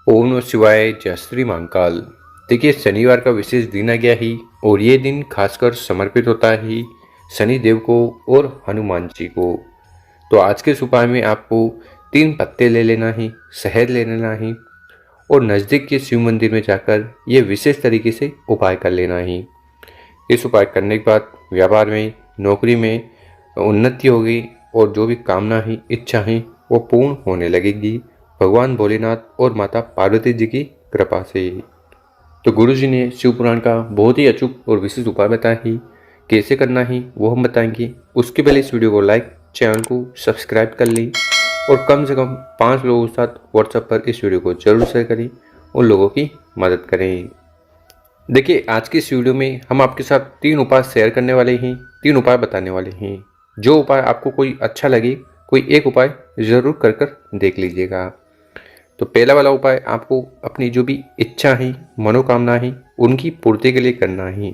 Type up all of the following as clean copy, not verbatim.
ओम नमः शिवाय। जय श्री महाकाल। देखिए, शनिवार का विशेष दिन आ गया ही और ये दिन खासकर समर्पित होता है शनि देव को और हनुमान जी को। तो आज के इस उपाय में आपको 3 पत्ते ले लेना ही, शहद ले लेना ही और नज़दीक के शिव मंदिर में जाकर ये विशेष तरीके से उपाय कर लेना ही। इस उपाय करने के बाद व्यापार में, नौकरी में उन्नति होगी और जो भी कामना ही, इच्छा ही वो पूर्ण होने लगेगी भगवान भोलेनाथ और माता पार्वती जी की कृपा से। तो गुरु जी ने शिव पुराण का बहुत ही अचूक और विशेष उपाय बताया ही, कैसे करना ही वो हम बताएंगे। उसके पहले इस वीडियो को लाइक, चैनल को सब्सक्राइब कर लें और कम से कम 5 लोगों के साथ व्हाट्सएप पर इस वीडियो को जरूर शेयर करें, उन लोगों की मदद करें। देखिए, आज की इस वीडियो में हम आपके साथ 3 उपाय शेयर करने वाले हैं, 3 उपाय बताने वाले हैं। जो उपाय आपको कोई अच्छा लगे, कोई एक उपाय ज़रूर कर देख लीजिएगा। तो पहला वाला उपाय आपको अपनी जो भी इच्छा है, मनोकामना है, उनकी पूर्ति के लिए करना है।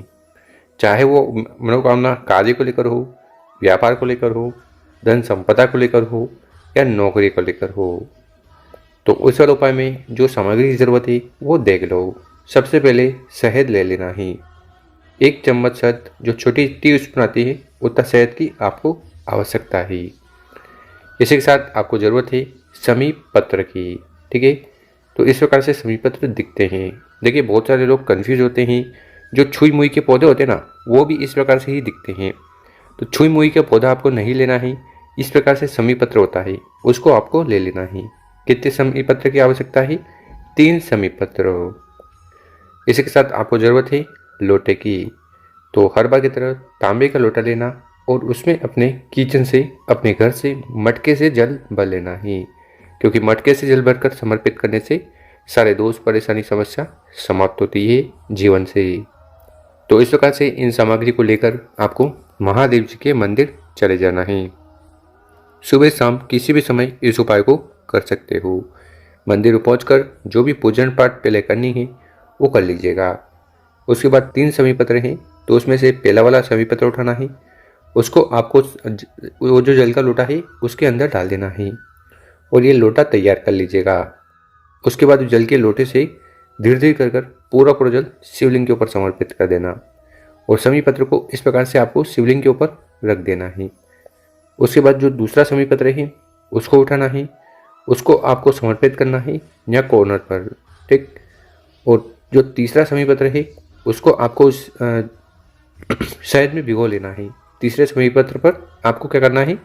चाहे वो मनोकामना कार्य को लेकर हो, व्यापार को लेकर हो, धन संपदा को लेकर हो या नौकरी को लेकर हो। तो उस वाले उपाय में जो सामग्री की ज़रूरत है वो देख लो। सबसे पहले शहद ले लेना है। 1 चम्मच शहद, जो छोटी टी स्पून आती है, उतना शहद की आपको आवश्यकता है। इसी के साथ आपको ज़रूरत है समीप पत्र की। ठीक है, तो इस प्रकार से समीप पत्र दिखते हैं। देखिए, बहुत सारे लोग कंफ्यूज होते हैं। जो छुई मुई के पौधे होते हैं ना, वो भी इस प्रकार से ही दिखते हैं। तो छुई मुई का पौधा आपको नहीं लेना है। इस प्रकार से समीप पत्र होता है, उसको आपको ले लेना है। कितने समीप पत्र की आवश्यकता है? 3 समीप पत्र। इसी के साथ आपको ज़रूरत है लोटे की। तो हर बार की तरह तांबे का लोटा लेना और उसमें अपने किचन से, अपने घर से मटके से जल भर लेना ही, क्योंकि मटके से जल भरकर समर्पित करने से सारे दोष, परेशानी, समस्या समाप्त होती है जीवन से। तो इस प्रकार से इन सामग्री को लेकर आपको महादेव जी के मंदिर चले जाना है। सुबह शाम किसी भी समय इस उपाय को कर सकते हो। मंदिर में पहुंचकर जो भी पूजन पाठ पहले करनी है वो कर लीजिएगा। उसके बाद 3 समी पत्र हैं, तो उसमें से पहला वाला समी पत्र उठाना है। उसको आपको वो जो जल का लोटा है उसके अंदर डाल देना है और ये लोटा तैयार कर लीजिएगा। उसके बाद जल के लोटे से धीरे धीरे कर पूरा जल शिवलिंग के ऊपर समर्पित कर देना और समी पत्र को इस प्रकार से आपको शिवलिंग के ऊपर रख देना है। उसके बाद जो दूसरा समी पत्र है उसको उठाना है, उसको आपको समर्पित करना है या कॉर्नर पर। ठीक, और जो तीसरा समी पत्र है उसको आपको शहद में भिगो लेना है। तीसरे समी पत्र पर आपको क्या करना है?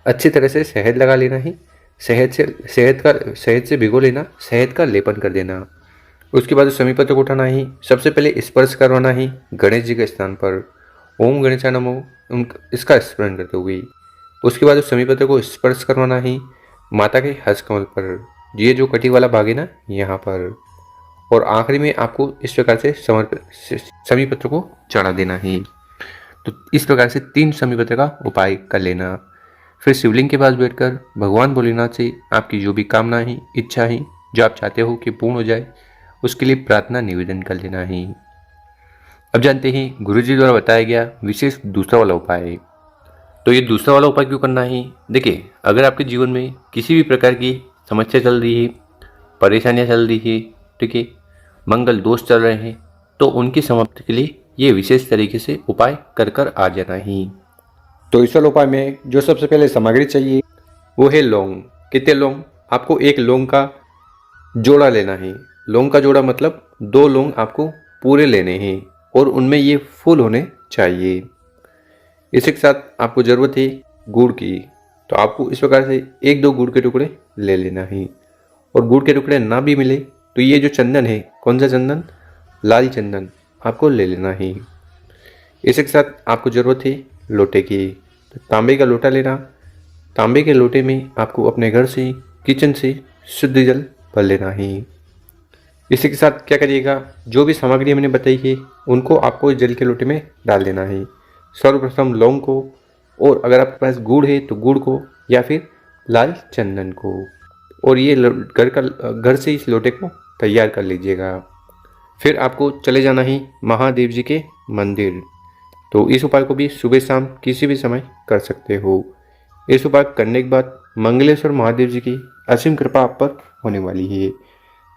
अच्छी तरह से शहद लगा लेना है। शहद से भिगो लेना, शहद का लेपन कर देना। उसके बाद समी पत्र को उठाना ही, सबसे पहले स्पर्श करवाना ही गणेश जी के स्थान पर। ओम गणेशाय नमः, इसका स्मरण करते हुए। उसके बाद उस समी पत्र को स्पर्श करवाना ही माता के हस्त कमल पर, ये जो कटी वाला भाग है ना, यहाँ पर। और आखिरी में आपको इस प्रकार से समी पत्र को चढ़ा देना है। तो इस प्रकार से 3 समी पत्र का उपाय कर लेना। फिर शिवलिंग के पास बैठकर भगवान भोलेनाथ से आपकी जो भी कामना है, इच्छा है, जो आप चाहते हो कि पूर्ण हो जाए, उसके लिए प्रार्थना निवेदन कर लेना है। अब जानते हैं गुरु जी द्वारा बताया गया विशेष दूसरा वाला उपाय। तो ये दूसरा वाला उपाय क्यों करना है? देखिए, अगर आपके जीवन में किसी भी प्रकार की समस्या चल रही है, परेशानियां चल रही है, ठीक है, मंगल दोष चल रहे हैं, तो उनकी समाप्ति के लिए ये विशेष तरीके से उपाय कर आ जाना ही। तो इस वाले उपाय में जो सबसे पहले सामग्री चाहिए वो है लौंग। कितने लौंग? आपको 1 लौंग का जोड़ा लेना है। लौंग का जोड़ा मतलब 2 लौंग आपको पूरे लेने हैं और उनमें ये फूल होने चाहिए। इसी के साथ आपको ज़रूरत है गुड़ की। तो आपको इस प्रकार से 1-2 गुड़ के टुकड़े ले लेना है। और गुड़ के टुकड़े ना भी मिले तो ये जो चंदन है, कौन सा चंदन? लाल चंदन आपको ले लेना है। इसी के साथ आपको ज़रूरत है लोटे की। तो तांबे का लोटा लेना। तांबे के लोटे में आपको अपने घर से, किचन से शुद्ध जल भर लेना है। इसी के साथ क्या करिएगा, जो भी सामग्री मैंने बताई है उनको आपको जल के लोटे में डाल देना है। सर्वप्रथम लौंग को, और अगर आपके पास गुड़ है तो गुड़ को, या फिर लाल चंदन को। और ये घर से इस लोटे को तैयार कर लीजिएगा। फिर आपको चले जाना ही महादेव जी के मंदिर। तो इस उपाय को भी सुबह शाम किसी भी समय कर सकते हो। इस उपाय करने के बाद मंगलेश्वर महादेव जी की असीम कृपा आप पर होने वाली है।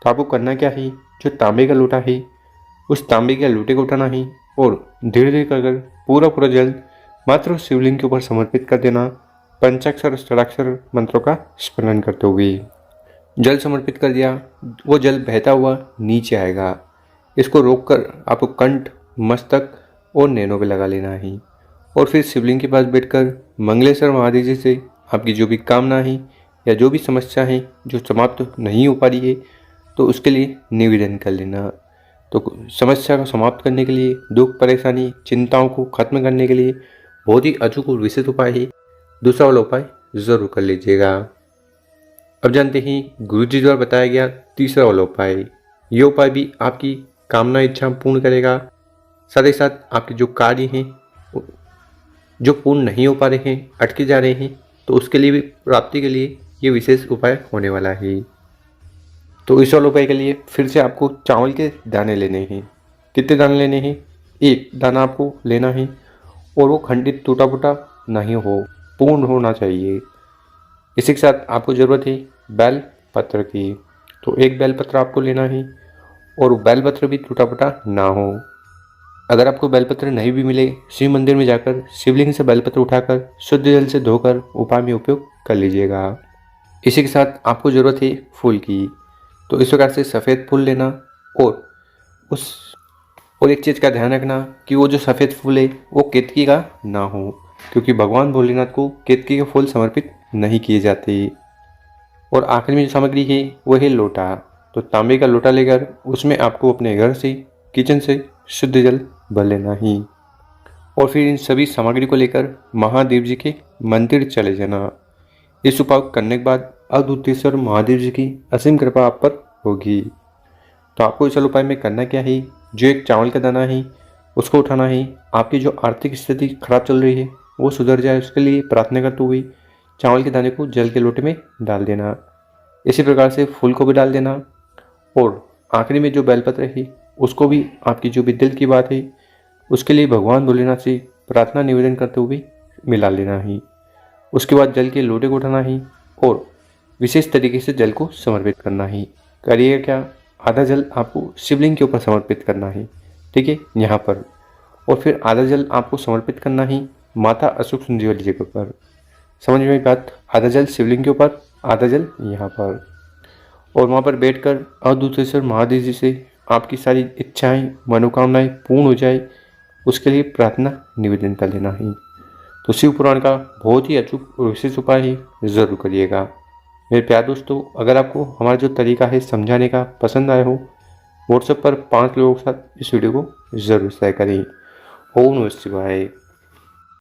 तो आपको करना क्या है, जो तांबे का लोटा है उस तांबे के लोटे को उठाना है और धीरे धीरे कर पूरा पूरा जल मात्र शिवलिंग के ऊपर समर्पित कर देना, पंचाक्षर षडाक्षर मंत्रों का स्मरण करते हुए। जल समर्पित कर दिया, वो जल बहता हुआ नीचे आएगा। इसको रोककर आपको कंठ, मस्तक और नैनों पे लगा लेना है और फिर शिवलिंग के पास बैठकर मंगलेश्वर महादेव जी से आपकी जो भी कामना है या जो भी समस्या है जो समाप्त नहीं हो पा रही है, तो उसके लिए निवेदन कर लेना। तो समस्या को समाप्त करने के लिए, दुख परेशानी चिंताओं को खत्म करने के लिए बहुत ही अचूक और विशेष उपाय है। दूसरा वाला उपाय जरूर कर लीजिएगा। अब जानते हैं गुरु जी द्वारा बताया गया तीसरा वाला उपाय। ये उपाय भी आपकी कामना इच्छा पूर्ण करेगा, साथ ही साथ आपके जो कार्य हैं जो पूर्ण नहीं हो पा रहे हैं, अटके जा रहे हैं, तो उसके लिए भी प्राप्ति के लिए ये विशेष उपाय होने वाला है। तो इस वाले उपाय के लिए फिर से आपको चावल के दाने लेने हैं। कितने दाने लेने हैं? एक दाना आपको लेना है और वो खंडित टूटा फूटा नहीं हो, पूर्ण होना चाहिए। इसी के साथ आपको ज़रूरत है बेल पत्र की। तो एक बेल पत्र आपको लेना है और वो बेल पत्र भी टूटा फूटा ना हो। अगर आपको बेलपत्र नहीं भी मिले, शिव मंदिर में जाकर शिवलिंग से बेलपत्र उठाकर शुद्ध जल से धोकर उपाय में उपयोग कर लीजिएगा। इसी के साथ आपको ज़रूरत है फूल की। तो इस प्रकार से सफ़ेद फूल लेना और एक चीज़ का ध्यान रखना कि वो जो सफ़ेद फूल है वो केतकी का ना हो, क्योंकि भगवान भोलेनाथ को केतकी के फूल समर्पित नहीं किए जाते। और आखिर में जो सामग्री है वो है लोटा। तो तांबे का लोटा लेकर उसमें आपको अपने घर से, किचन से शुद्ध जल भर लेना ही और फिर इन सभी सामग्री को लेकर महादेव जी के मंदिर चले जाना। इस उपाय करने के बाद अद्भुतेश्वर महादेव जी की असीम कृपा आप पर होगी। तो आपको इस उपाय में करना क्या है, जो एक चावल का दाना है उसको उठाना है। आपकी जो आर्थिक स्थिति खराब चल रही है वो सुधर जाए, उसके लिए प्रार्थना करते हुए चावल के दाने को जल के लोटे में डाल देना। इसी प्रकार से फूल को भी डाल देना और आखिरी में जो बेलपत्र है उसको भी आपकी जो भी दिल की बात है उसके लिए भगवान भोलेनाथ से प्रार्थना निवेदन करते हुए मिला लेना है। उसके बाद जल के लोटे को उठाना है और विशेष तरीके से जल को समर्पित करना है। करिएगा क्या, आधा जल आपको शिवलिंग के ऊपर समर्पित करना है, ठीक है, यहाँ पर। और फिर आधा जल आपको समर्पित करना है माता अशोक सुंदरी वाली जगह पर। समझ में आई बात? आधा जल शिवलिंग के ऊपर, आधा जल यहाँ पर। और वहाँ पर बैठकर अद्भुतेश्वर महादेव जी से आपकी सारी इच्छाएं, मनोकामनाएं पूर्ण हो जाए, उसके लिए प्रार्थना निवेदन कर लेना है। तो शिव पुराण का बहुत ही अचूक और विशेष उपाय है, ज़रूर करिएगा। मेरे प्यारे दोस्तों, अगर आपको हमारा जो तरीका है समझाने का पसंद आया हो, व्हाट्सएप पर 5 लोगों के साथ इस वीडियो को ज़रूर शेयर करें। ओम नमः शिवाय।